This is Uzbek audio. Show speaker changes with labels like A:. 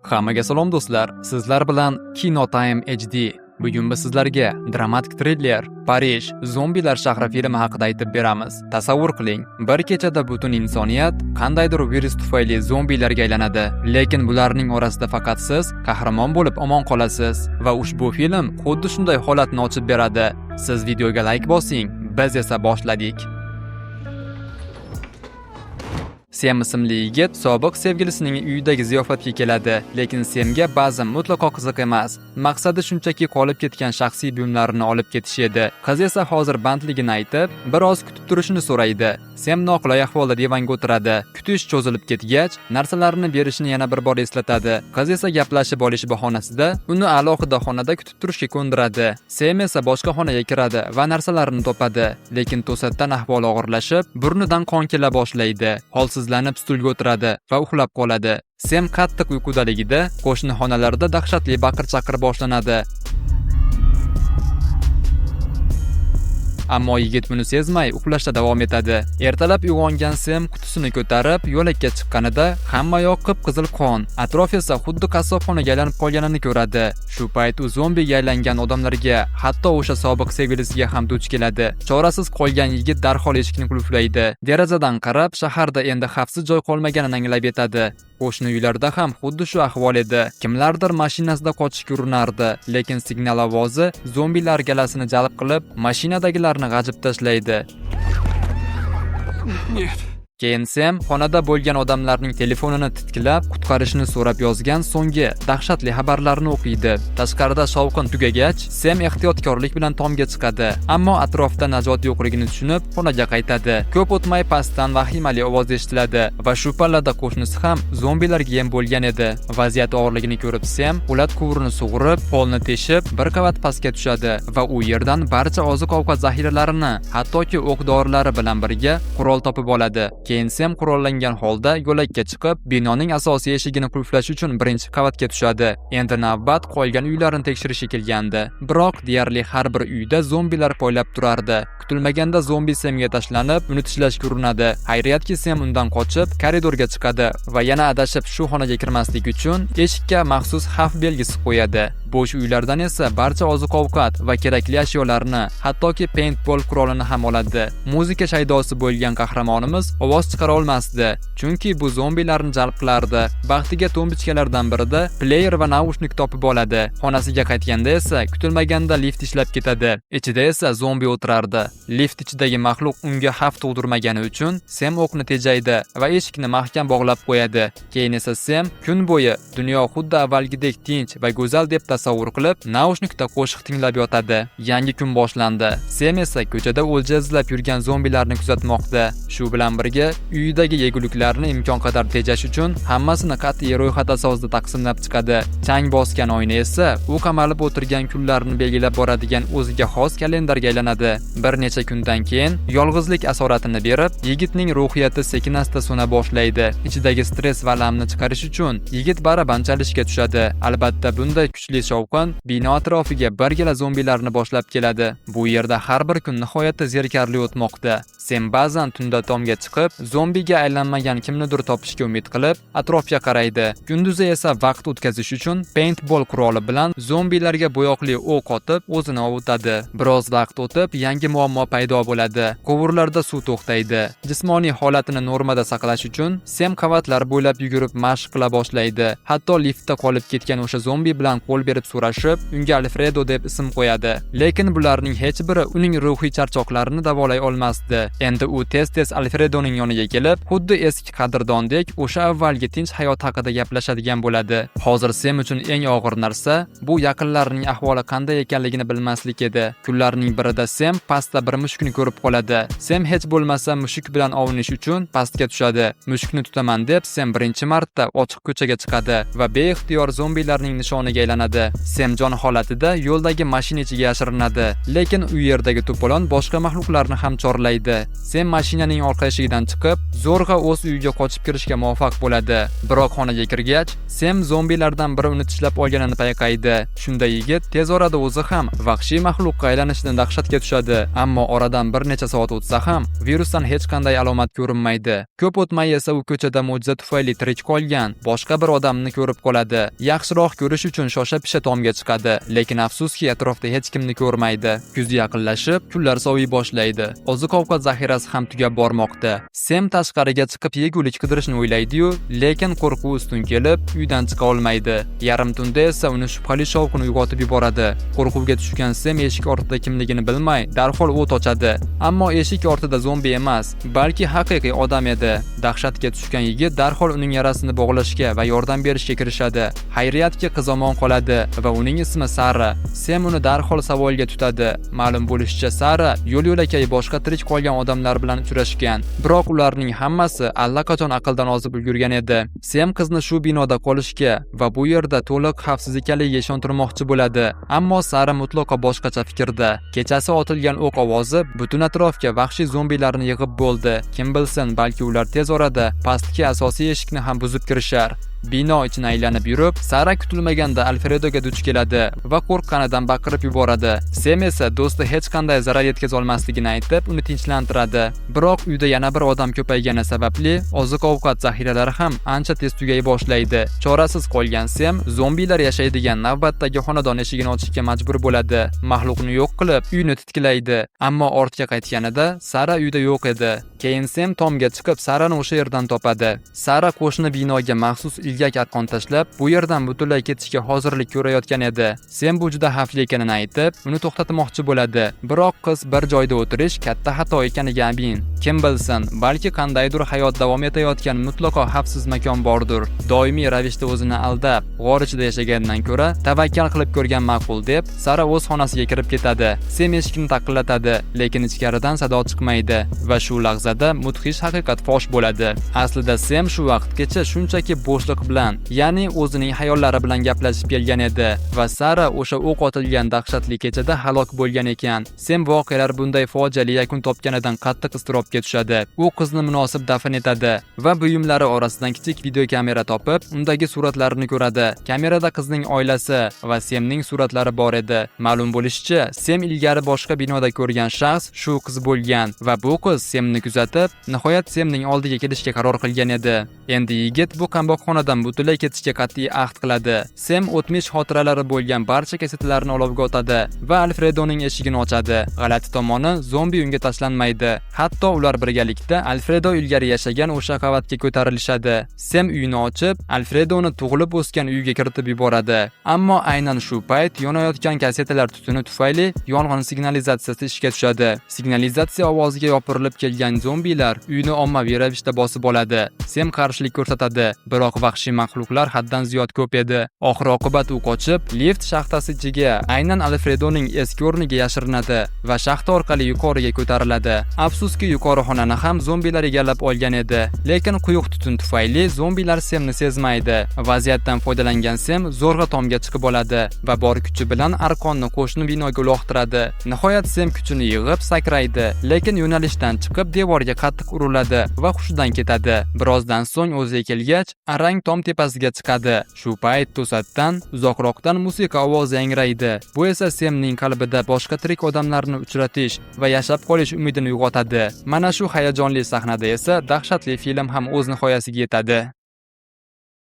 A: Hammaga salom do'stlar. Sizlar bilan Kino Time HD. Bugun biz sizlarga dramatik triller Parij zombilar shahri filmi haqida aytib beramiz. Tasavvur qiling, bir kechada butun insoniyat qandaydir virus tufayli zombilarga aylanadi, lekin bularning orasida faqat siz qahramon bo'lib omon qolasiz va ushbu film xuddi shunday holatni ochib beradi. Siz videoga like bosing, biz esa boshladik. Sem ismli yigit sobiq sevgilisining uyidagi ziyofatga keladi, lekin Semga ba'zan mutlaqo qiziq emas. Maqsadi shunchaki qolib ketgan shaxsiy buyumlarini olib ketish edi. Qiz esa hozir bandligini aytib, biroz kutib turishni so'raydi. Sem noqulay ahvolda divanga o'tiradi. Kutish cho'zilib ketgach, narsalarini berishni yana bir bor eslatadi. Qiz esa gaplashib olish bahonasida uni alohida xonada kutib turishga ko'ndiradi. Sem esa boshqa xonaga kiradi va narsalarini topadi, lekin to'satdan ahvoli og'irlashib, burnidan qon kela boshlaydi. Holsizlanib stulga o'tiradi va uxlab qoladi. Sem qattiq uyqudaligida qo'shni xonalarda dahshatli baqir-chaqir boshlanadi. Ammo yigit buni sezmay uxlashda davom etadi. Ertalab uyg'ongan Sem qutisini ko'tarib yo'lakka chiqqanida hamma yoq qip-qizil qon, atrof esa xuddi qassobxonaga aylanib qolganini ko'radi. Shu payt u zombiga aylangan odamlarga, hatto o'sha sobiq sevgilisiga ham duch keladi. Chorasiz qolgan yigit darhol eshikni qulflaydi. Derazadan qarab, shaharda endi xavfsiz joy qolmaganini anglab yetadi. Qo'shni uylarda ham xuddi shu ahvol edi. Kimlardir mashinasida qochishga urinardi, lekin signal ovozi zombilar galasini jalb qilib, mashinadagilarni g'ajib tashlaydi. Keyin Sem xonada bo'lgan odamlarning telefonini titkilab, qutqarishni so'rab yozgan so'nggi dahshatli xabarlarni o'qiydi. Tashqarida shovqin tugagach, Sem ehtiyotkorlik bilan tomga chiqadi, ammo atrofda najot yo'qligini tushunib, xonaga qaytadi. Ko'p o'tmay pastdan vahimali ovoz eshitiladi va shu pallada qo'shnisi ham zombilarga yem bo'lgan edi. Vaziyat og'irligini ko'rib Sem ulat quvurini sug'urib, polni teshib, bir qavat pastga tushadi va u yerdan barcha oziq-ovqat zaxiralarini, hattoki o'q-dorilari bilan birga qurol topib oladi. Keyin Sem qurollangan holda yo'lakka chiqib, binoning asosiy eshigini qulflash uchun birinchi qavatga tushadi. Endi navbat qolgan uylarni tekshirishga kelgandi. Biroq deyarli har bir uyda zombilar poylab turardi. Kutilmaganda zombi Semga tashlanib, uni tishlashga urinadi. Xayriyatki Sem undan qochib, koridorga chiqadi va yana adashib shu xonaga kirmaslik uchun eshikka maxsus xavf belgisi qo'yadi. Bo'sh uylardan esa barcha oziq-ovqat va kerakli ashyolarni, hattoki paintball qurolini ham oladi. Muzika shaydosi bo'lgan qahramonimiz ovoz chiqara olmasdi, chunki bu zombilarni jalb qilardi. Baxtiga tombichkalardan birida player va naushnik topib oladi. Xonasiga qaytganda esa kutilmaganda lift ishlab ketadi. Ichida esa zombi o'tirardi. Lift ichidagi maxluq unga xavf tug'dirmagani uchun Sem o'qni tejaydi va eshikni mahkam bog'lab qo'yadi. Keyin esa Sem kun bo'yi dunyo xuddi avvalgidek tinch va go'zal deb tasavvur qilib, naushnikda qo'shiq tinglab yotadi. Yangi kun boshlandi. Sem esa ko'chada o'lja izlab yurgan zombilarni kuzatmoqda. Shu bilan birga uyidagi yeguliklarni imkon qadar tejash uchun hammasini qat'iy ro'yxat asosida taqsimlab chiqadi. Chang bosgan oyna esa u qamalib o'tirgan kunlarni belgilab boradigan o'ziga xos kalendarga aylanadi. Bir necha kundan keyin yolg'izlik asoratini berib, yigitning ruhiyati sekin-asta so'na boshlaydi. Ichidagi stress va alamni chiqarish uchun yigit baraban chalishga tushadi. Albatta bunday kuchli shovqin bino atrofiga birgala zombilarni boshlab keladi. Bu yerda har bir kun nihoyatda zerikarli o'tmoqda. Sem ba'zan tunda tomga chiqib, zombiga aylanmagan kimnidir topishga umid qilib, atrofga qaraydi. Kunduzi esa vaqt o'tkazish uchun paintball quroli bilan zombilarga bo'yoqli o'q otib, o'zini ovutadi. Biroz vaqt o'tib, yangi muammo paydo bo'ladi. Quvurlarda suv to'xtaydi. Jismoniy holatini normada saqlash uchun Sem qavatlar bo'ylab yugurib mashq qila boshlaydi. Hatto liftda qolib ketgan o'sha zombi bilan qo'l berib so'rashib, unga Alfredo deb ism qo'yadi. Lekin bularning hech biri uning ruhiy charchoqlarini davolay olmasdi. Endi u tez-tez Alfredoning yoniga kelib, xuddi eski qadrdondek o'sha avvalgi tinch hayot haqida gaplashadigan bo'ladi. Hozir Sem uchun eng og'ir narsa bu yaqinlarining ahvoli qanday ekanligini bilmaslik edi. Kunlarning birida Sem pastda bir mushukni ko'rib qoladi. Sem hech bo'lmasa mushuk bilan ovinish uchun pastga tushadi. Mushukni tutaman deb Sem birinchi marta ochiq ko'chaga chiqadi va beixtiyor zombilarning nishoniga aylanadi. Semjon holatida yo'ldagi mashina ichiga yashirinadi, lekin u yerdagi to'polon boshqa mahluqlarni ham chorlaydi. Sem mashinaning orqa eshigidan chiqib, zo'rg'a o'z uyiga qochib kirishga muvaffaq bo'ladi. Biroq xonaga kirgach, Sem zombilardan biri uni tishlab olganini payqaydi. Shunda yigit tez orada o'zi ham vahshiy mahluqqa aylanishidan dahshatga tushadi. Ammo oradan bir necha soat o'tsa ham, virusdan hech qanday alomat ko'rinmaydi. Ko'p o'tmay esa u ko'chada mo'jiza tufayli tirik qolgan boshqa bir odamni ko'rib qoladi. Yaxshiroq ko'rish uchun shosha-pisha tomga chiqadi, lekin afsuski atrofda hech kimni ko'rmaydi. Kuz yaqinlashib, kunlar soviy boshlaydi. Oziq-ovqat zaxirasi ham tugab bormoqda. Sem tashqariga chiqib yegulik qidirishni o'ylaydi-yu, lekin qo'rquv ustun kelib, uydan chiqa olmaydi. Yarim tunda esa uni shubhali shovqin uyg'otib yuboradi. Qo'rquvga tushgan Sem eshik ortida kimligini bilmay, darhol o't ochadi. Ammo eshik ortida zombi emas, balki haqiqiy odam edi. Dahshatga tushgan yigit darhol uning yarasini bog'lashga va yordam berishga kirishadi. Xayriyatki qiz omon qoladi va uning ismi Sara. Sem uni darhol savolga tutadi. Ma'lum bo'lishicha, Sara yo'l-yo'lakay boshqa tirik qolgan odamlar bilan uchrashgan. Biroq ularning hammasi allaqachon aqldan ozib ulgurgan edi. Sem qizni shu binoda qolishga va bu yerda to'liq xavfsiz ekanligiga ishontirmoqchi bo'ladi. Ammo Sara mutlaqo boshqacha fikrda. Kechasi otilgan o'q ovozi butun atrofga vahshiy zombilarni yig'ib bo'ldi. Kim bilsin, balki ular tez orada pastki asosiy eshikni ham buzib kirishar. Bino ichini aylanib yurib, Sara kutilmaganda Alfredoga duch keladi va qo'rqqanidan baqirib yuboradi. Sem esa do'sti hech qanday zarar yetkaza olmasligini aytib, uni tinchlantiradi. Biroq uyda yana bir odam ko'paygani sababli oziq-ovqat zaxiralari ham ancha tez tugay boshlaydi. Chorasiz qolgan Sem zombilar yashaydigan navbatdagi xonadon eshigini ochishga majbur bo'ladi. Mahluqni yo'q qilib, uyni titkilaydi. Ammo ortga qaytganida Sara uyda yo'q edi. Keyin Sem tomga chiqib, Sarani o'sha yerdan topadi. Sara qo'shni binoga maxsus ilgak arqon tashlab, bu yerdan butunlay ketishga hozirlik ko'rayotgan edi. Sem bu juda xavfli ekanini aytib, uni to'xtatmoqchi bo'ladi. Biroq qiz bir joyda o'tirish katta xato ekaniga amin. Kim bilsin, balki qandaydir hayot davom etayotgan mutlaqo xavfsiz makon bordir. Doimiy ravishda o'zini aldab, g'or ichida yashagandan ko'ra tavakkal qilib ko'rgan ma'qul deb, Sara o'z xonasiga kirib ketadi. Sem eshikni taqillatadi, lekin ichkaridan sado chiqmaydi va shu lahzada mudhish haqiqat fosh bo'ladi. Aslida Sem shu vaqtgacha shunchaki bo'shliq bilan, ya'ni o'zining hayollari bilan gaplashib kelgan edi va Sara o'sha o'q otilgan dahshatli kechada halok bo'lgan ekan. Sem voqealar bunday fojiali yakun topganidan qattiq iztirobga tushadi. U qizni munosib dafn etadi va buyumlari orasidan kichik video kamera topib, undagi suratlarni ko'radi. Kamerada qizning oilasi va Semning suratlari bor edi. Ma'lum bo'lishicha, Sem ilgari boshqa binoda ko'rgan shaxs shu qiz bo'lgan va bu qiz Semni kuzatib, nihoyat Semning oldiga kelishga qaror qilgan edi. Endi yigit bu qamboqxonadan butunlay ketishga qat'iy ahd qiladi. Sem o'tmish xotiralari bo'lgan barcha kasetlarni olovga otadi va Alfredoning eshigini ochadi. G'alati tomoni, zombi unga tashlanmaydi. Hatto ular birgalikda Alfredo ilgari yashagan o'sha qavatga ko'tarilishadi. Sem uyini ochib, Alfredoni tug'ilib o'sgan uyiga kiritib yuboradi. Ammo aynan shu payt yonayotgan kasetalar tutuni tufayli yong'in signalizatsiyasi ishga tushadi. Signalizatsiya ovoziga yopirilib kelgan zombilar uyni ommaviy ravishda bosib oladi. Sem qarshilik ko'rsatadi, biroq vahshiy mahluqlar haddan ziyod ko'p edi. Oxir-oqibat u qochib, lift shaxtasi ichiga, aynan Alfredoning eski o'rniga yashirinadi va shaxta orqali yuqoriga ko'tariladi. Afsuski, yuqori xonani ham zombilar egallab olgan edi, lekin quyuq tutun tufayli zombilar Semni sezmaydi. Vaziyatdan foydalangan Sem zo'rg'a tomga chiqib oladi va bor kuchi bilan arqonni qo'shni binoga uloqtiradi. Nihoyat Sem kuchini yig'ib sakraydi, lekin yo'nalishdan chiqib devorga qattiq uriladi va hushidan ketadi. Birozdan so'ng o'ziga kelgach, arang tom tepasiga chiqadi. Shu payt to'satdan uzoqroqdan musiqa ovozi yangraydi. Bu esa Semning qalbida boshqa tirik odamlarni uchratish va yashab qolish umidini uyg'otadi. Mana shu hayajonli sahnada esa dahshatli film ham o'z nihoyasiga yetadi.